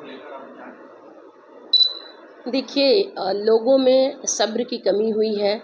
को लेकर आप विचार? देखिए, लोगों में सब्र की कमी हुई है।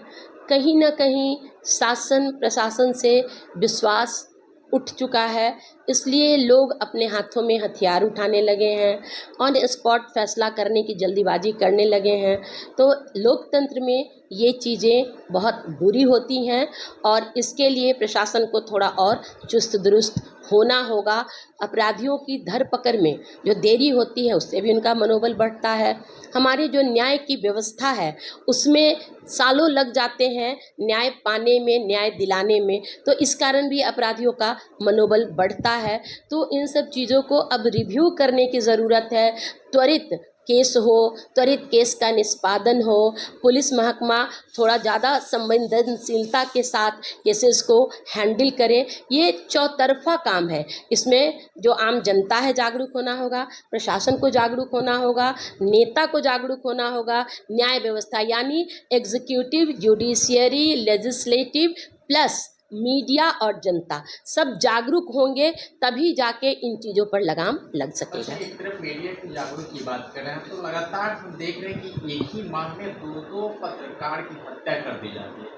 कहीं न कहीं शासन प्रशासन से विश्वास उठ चुका है, इसलिए लोग अपने हाथों में हथियार उठाने लगे हैं, ऑन स्पॉट फैसला करने की जल्दीबाजी करने लगे हैं। तो लोकतंत्र में ये चीज़ें बहुत बुरी होती हैं और इसके लिए प्रशासन को थोड़ा और चुस्त दुरुस्त होना होगा। अपराधियों की धरपकड़ में जो देरी होती है उससे भी उनका मनोबल बढ़ता है। हमारी जो न्याय की व्यवस्था है उसमें सालों लग जाते हैं न्याय पाने में, न्याय दिलाने में, तो इस कारण भी अपराधियों का मनोबल बढ़ता है। तो इन सब चीज़ों को अब रिव्यू करने की ज़रूरत है। त्वरित केस हो, त्वरित केस का निष्पादन हो, पुलिस महकमा थोड़ा ज़्यादा संवेदनशीलता के साथ केसेस को हैंडल करे। ये चौतरफा काम है। इसमें जो आम जनता है जागरूक होना होगा, प्रशासन को जागरूक होना होगा, नेता को जागरूक होना होगा, न्याय व्यवस्था यानी executive, judiciary, legislative plus media और जनता सब जागरूक होंगे तभी जाके इन चीज़ों पर लगाम लग सकेगा। अच्छा, एक तरफ मीडिया की जागरूक की बात कर रहे हैं, तो लगातार हम देख रहे हैं कि एक ही माह में दो पत्रकार की हत्या कर दी जाती है,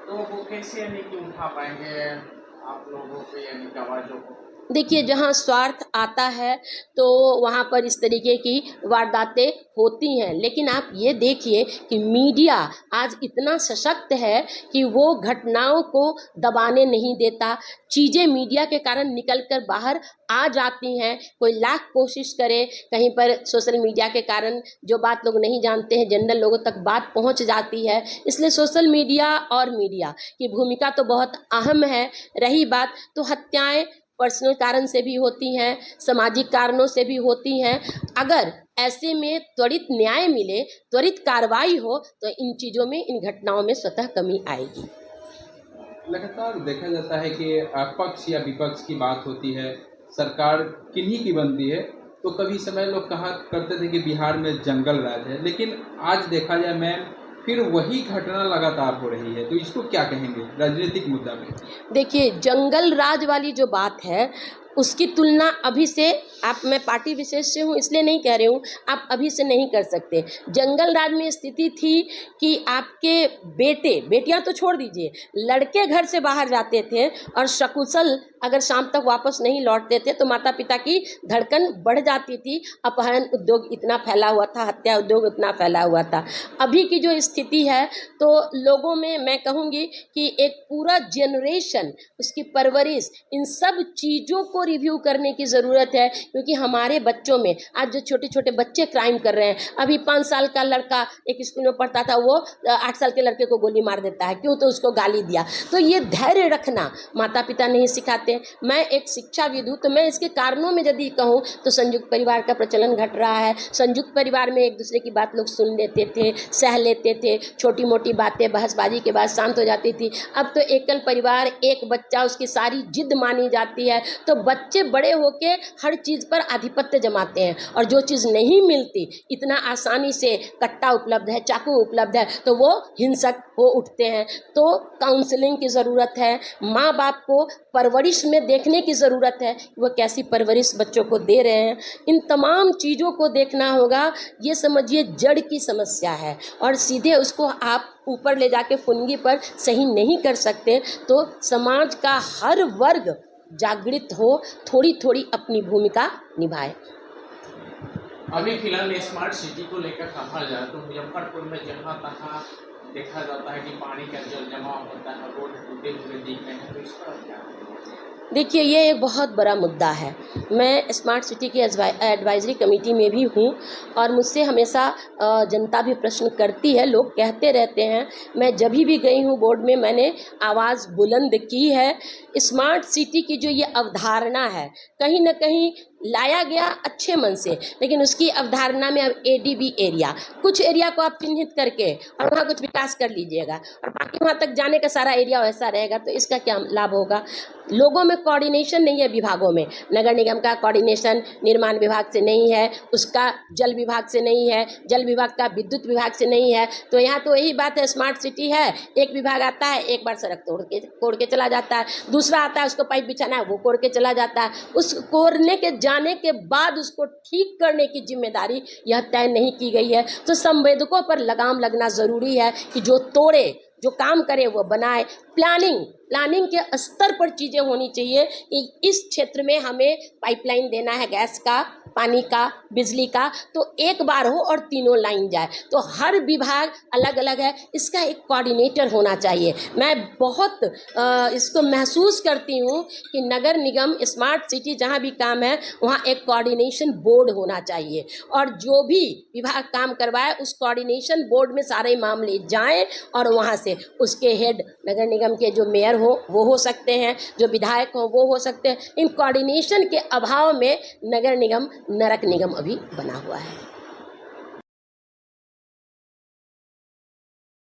तो वो कैसे यानी कि उठा पाएंगे आप लोगों को यानी कि आवाज़ों को? देखिए, जहाँ स्वार्थ आता है तो वहाँ पर इस तरीके की वारदातें होती हैं, लेकिन आप ये देखिए कि मीडिया आज इतना सशक्त है कि वो घटनाओं को दबाने नहीं देता। चीज़ें मीडिया के कारण निकल कर बाहर आ जाती हैं। कोई लाख कोशिश करे, कहीं पर सोशल मीडिया के कारण जो बात लोग नहीं जानते हैं जनरल लोगों तक बात पहुंच जाती है। इसलिए सोशल मीडिया और मीडिया की भूमिका तो बहुत अहम है। रही बात तो हत्याएं पर्सनल कारण से भी होती हैं, सामाजिक कारणों से भी होती हैं। अगर ऐसे में त्वरित न्याय मिले, त्वरित कार्रवाई हो तो इन चीज़ों में, इन घटनाओं में स्वतः कमी आएगी। लगातार देखा जाता है कि पक्ष या विपक्ष की बात होती है, सरकार किन्हीं की बनती है, तो कभी समय लोग कहा करते थे कि बिहार में जंगल राज है, लेकिन आज देखा जाए मैम फिर वही घटना लगातार हो रही है, तो इसको क्या कहेंगे राजनीतिक मुद्दा में? देखिए, जंगल राज वाली जो बात है उसकी तुलना अभी से, आप, मैं पार्टी विशेष से हूँ इसलिए नहीं कह रही हूँ, आप अभी से नहीं कर सकते। जंगल राज में स्थिति थी कि आपके बेटे बेटियां तो छोड़ दीजिए, लड़के घर से बाहर जाते थे और सकुशल अगर शाम तक वापस नहीं लौटते थे तो माता पिता की धड़कन बढ़ जाती थी। अपहरण उद्योग इतना फैला हुआ था, हत्या उद्योग इतना फैला हुआ था। अभी की जो स्थिति है तो लोगों में मैं कहूँगी कि एक पूरा जनरेशन, उसकी परवरिश, इन सब चीज़ों को रिव्यू करने की ज़रूरत है। क्योंकि हमारे बच्चों में आज जो छोटे छोटे बच्चे क्राइम कर रहे हैं, अभी 5 साल का लड़का एक स्कूल में पढ़ता था, वो 8 साल के लड़के को गोली मार देता है, क्यों? तो उसको गाली दिया। तो ये धैर्य रखना माता पिता नहीं सिखाते। मैं एक शिक्षाविद हूँ, तो मैं इसके कारणों में यदि कहूँ तो संयुक्त परिवार का प्रचलन घट रहा है। संयुक्त परिवार में एक दूसरे की बात लोग सुन लेते थे, सह लेते थे, छोटी मोटी बातें बहसबाजी के बाद शांत हो जाती थी। अब तो एकल परिवार, एक बच्चा, उसकी सारी जिद मानी जाती है। तो बच्चे बड़े होके हर चीज़ पर आधिपत्य जमाते हैं और जो चीज़ नहीं मिलती, इतना आसानी से कट्टा उपलब्ध है, चाकू उपलब्ध है, तो वो हिंसक हो उठते हैं। तो काउंसलिंग की ज़रूरत है। माँ बाप को परवरिश में देखने की ज़रूरत है, वो कैसी परवरिश बच्चों को दे रहे हैं। इन तमाम चीज़ों को देखना होगा। ये समझिए जड़ की समस्या है और सीधे उसको आप ऊपर ले जाके फुनगी पर सही नहीं कर सकते। तो समाज का हर वर्ग जागृत हो, थोड़ी थोड़ी अपनी भूमिका निभाए। अभी फिलहाल स्मार्ट सिटी को लेकर कहा जाए तो मुजफ्फरपुर में जहाँ तहाँ देखा जाता है कि पानी का जल जमाव होता है, रोड टूटे हुए दिख रहे हैं, तो इस पर आप क्या कहेंगे? देखिए, ये एक बहुत बड़ा मुद्दा है। मैं स्मार्ट सिटी की एडवाइजरी कमेटी में भी हूँ और मुझसे हमेशा जनता भी प्रश्न करती है, लोग कहते रहते हैं। मैं जब भी गई हूँ बोर्ड में, मैंने आवाज़ बुलंद की है। स्मार्ट सिटी की जो ये अवधारणा है, कहीं ना कहीं लाया गया अच्छे मन से, लेकिन उसकी अवधारणा में अब एडीबी एरिया, कुछ एरिया को आप चिन्हित करके और वहाँ कुछ विकास कर लीजिएगा और बाकी वहाँ तक जाने का सारा एरिया वैसा रहेगा, तो इसका क्या लाभ होगा? लोगों में कोऑर्डिनेशन नहीं है। विभागों में नगर निगम का कोऑर्डिनेशन निर्माण विभाग से नहीं है, उसका जल विभाग से नहीं है, जल विभाग का विद्युत विभाग से नहीं है। तो यहाँ तो यही बात है, स्मार्ट सिटी है, एक विभाग आता है, एक बार सड़क कोड़ के चला जाता है, दूसरा आता है, उसको पाइप बिछाना है, वो कोड़ के चला जाता है। उस कोड़ने के जाने के बाद उसको ठीक करने की जिम्मेदारी यह तय नहीं की गई है। तो संवेदकों पर लगाम लगना ज़रूरी है कि जो तोड़े, जो काम करे वो बनाए। प्लानिंग के स्तर पर चीज़ें होनी चाहिए कि इस क्षेत्र में हमें पाइपलाइन देना है, गैस का, पानी का, बिजली का, तो एक बार हो और तीनों लाइन जाए। तो हर विभाग अलग अलग है, इसका एक कोऑर्डिनेटर होना चाहिए। मैं बहुत इसको महसूस करती हूँ कि नगर निगम, स्मार्ट सिटी जहाँ भी काम है वहाँ एक कोऑर्डिनेशन बोर्ड होना चाहिए, और जो भी विभाग काम करवाए उस कोऑर्डिनेशन बोर्ड में सारे मामले जाएं और वहाँ से उसके हेड नगर निगम के जो मेयर हो वो हो सकते हैं, जो विधायक हो वो हो सकते हैं। इन कोऑर्डिनेशन के अभाव में नगर निगम नरक निगम अभी बना हुआ है।